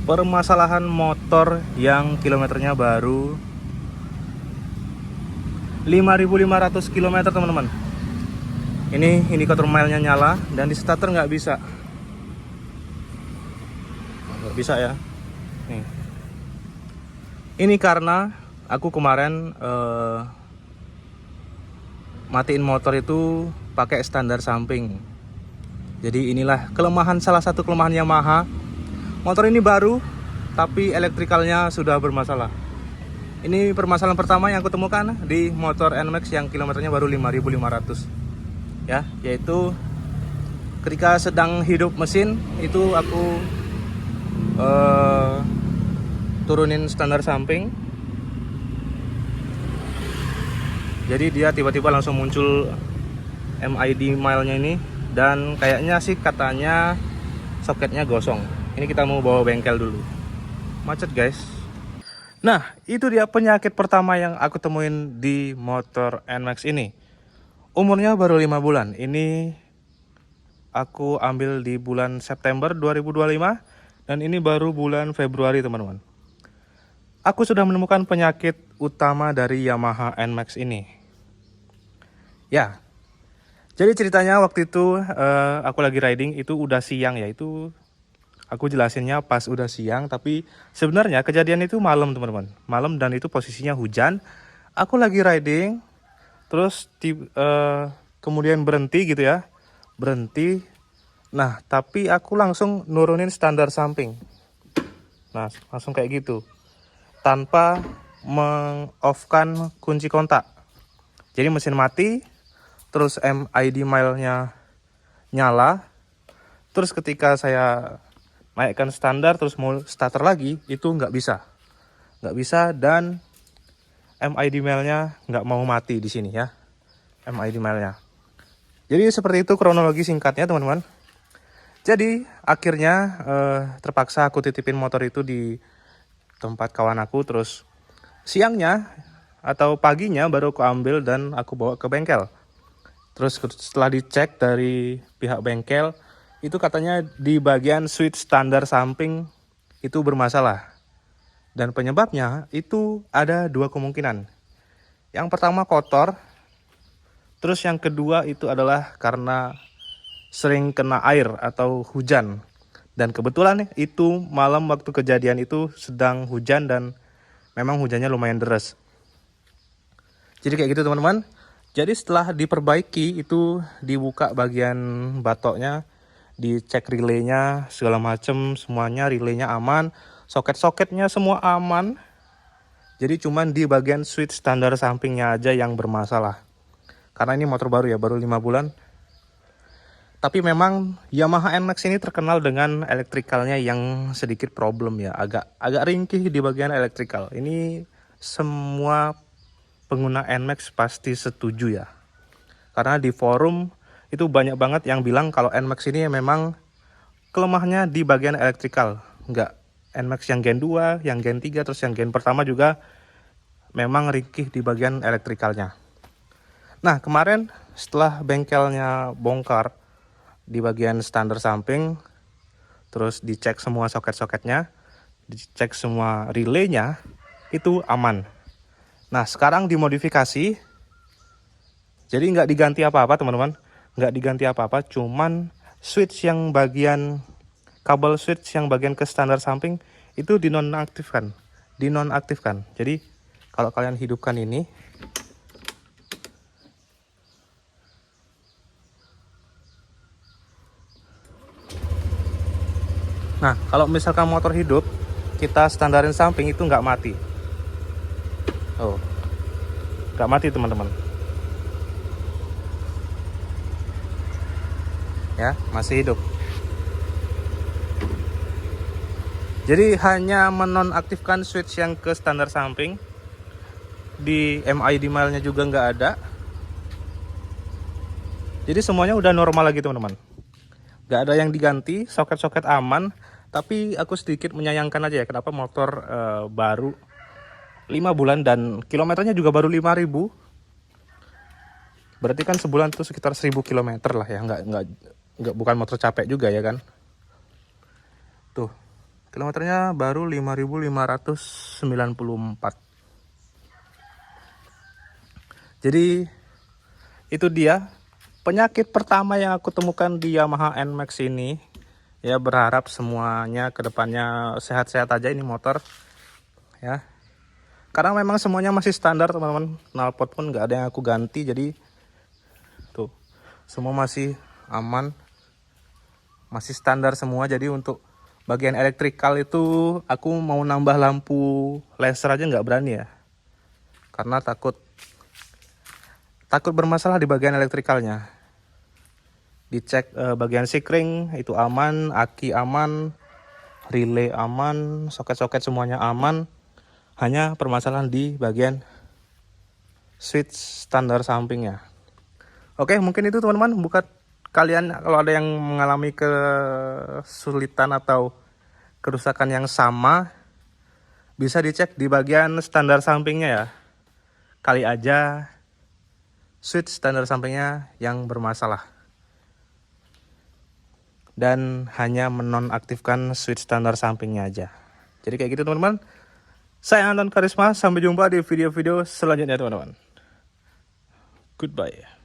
permasalahan motor yang kilometernya baru 5.500 km teman-teman. Ini indikator mile-nya nyala dan di starter nggak bisa. Nggak bisa ya. Nih. Ini karena aku kemarin matiin motor itu pakai standar samping. Jadi inilah salah satu kelemahan Yamaha. Motor ini baru, tapi elektrikalnya sudah bermasalah. Ini permasalahan pertama yang aku temukan di motor NMAX yang kilometernya baru 5.500. Ya, yaitu ketika sedang hidup mesin itu aku turunin standar samping. Jadi dia tiba-tiba langsung muncul MID mile-nya ini, dan kayaknya sih katanya soketnya gosong. Ini kita mau bawa bengkel dulu. Macet guys. Nah, itu dia penyakit pertama yang aku temuin di motor NMAX ini. Umurnya baru 5 bulan. Ini aku ambil di bulan September 2025 dan ini baru bulan Februari teman-teman. Aku sudah menemukan penyakit utama dari Yamaha NMAX ini. Ya, jadi ceritanya waktu itu aku lagi riding, itu udah siang ya. Itu aku jelasinnya pas udah siang, tapi sebenarnya kejadian itu malam teman-teman. Malam dan itu posisinya hujan. Aku lagi riding, terus kemudian berhenti gitu ya. Berhenti. Nah, tapi aku langsung nurunin standar samping. Nah, langsung kayak gitu. Tanpa meng-off-kan kunci kontak. Jadi mesin mati, terus MID mile-nya nyala. Terus ketika saya naikkan standar terus mau starter lagi, itu nggak bisa. Nggak bisa, dan MID mile-nya nggak mau mati di sini ya. MID mile-nya. Jadi seperti itu kronologi singkatnya teman-teman. Jadi akhirnya terpaksa aku titipin motor itu di tempat kawan aku. Terus siangnya atau paginya baru aku ambil dan aku bawa ke bengkel. Terus setelah dicek dari pihak bengkel, itu katanya di bagian switch standar samping itu bermasalah. Dan penyebabnya itu ada dua kemungkinan. Yang pertama kotor. Terus yang kedua itu adalah karena sering kena air atau hujan. Dan kebetulan itu malam waktu kejadian itu sedang hujan dan memang hujannya lumayan deras. Jadi kayak gitu teman-teman. Jadi setelah diperbaiki itu dibuka bagian batoknya, dicek relaynya segala macem, semuanya relaynya aman, soket-soketnya semua aman. Jadi cuman di bagian switch standar sampingnya aja yang bermasalah. Karena ini motor baru ya, baru 5 bulan. Tapi memang Yamaha NMAX ini terkenal dengan elektrikalnya yang sedikit problem ya, agak ringkih di bagian elektrikal. Ini semua pengguna NMAX pasti setuju ya. Karena di forum itu banyak banget yang bilang kalau NMAX ini memang kelemahannya di bagian elektrikal. Enggak, NMAX yang Gen 2, yang Gen 3, terus yang Gen pertama juga memang ringkih di bagian elektrikalnya. Nah, kemarin setelah bengkelnya bongkar di bagian standar samping, terus dicek semua soket-soketnya, dicek semua relaynya, itu aman. Nah, sekarang dimodifikasi, jadi nggak diganti apa-apa teman-teman, nggak diganti apa-apa, cuman switch yang bagian kabel switch yang bagian ke standar samping itu dinonaktifkan. Jadi kalau kalian hidupkan ini, nah kalau misalkan motor hidup, kita standarin samping itu nggak mati. Oh, nggak mati teman-teman. Ya, masih hidup. Jadi hanya menonaktifkan switch yang ke standar samping. Di MID mile-nya juga nggak ada. Jadi semuanya udah normal lagi teman-teman. Nggak ada yang diganti, soket-soket aman. Tapi aku sedikit menyayangkan aja ya, kenapa motor baru 5 bulan dan kilometernya juga baru 5.000. Berarti kan sebulan tuh sekitar 1.000 km lah ya, nggak bukan motor capek juga ya kan. Tuh, Kilometernya baru 5.594. Jadi itu dia penyakit pertama yang aku temukan di Yamaha NMAX ini. Ya, berharap semuanya kedepannya sehat-sehat aja ini motor ya. Karena memang semuanya masih standar teman-teman. Knalpot pun nggak ada yang aku ganti, jadi tuh semua masih aman, masih standar semua. Jadi untuk bagian elektrikal itu aku mau nambah lampu laser aja nggak berani ya, karena takut bermasalah di bagian elektrikalnya. Dicek bagian sikring itu aman, aki aman, relay aman, soket-soket semuanya aman. Hanya permasalahan di bagian switch standar sampingnya. Oke, mungkin itu teman-teman. Buat kalian kalau ada yang mengalami kesulitan atau kerusakan yang sama, bisa dicek di bagian standar sampingnya ya. Kali aja switch standar sampingnya yang bermasalah. Dan hanya menonaktifkan switch standar sampingnya aja. Jadi kayak gitu teman-teman. Saya Anton Karisma, sampai jumpa di video-video selanjutnya teman-teman. Goodbye.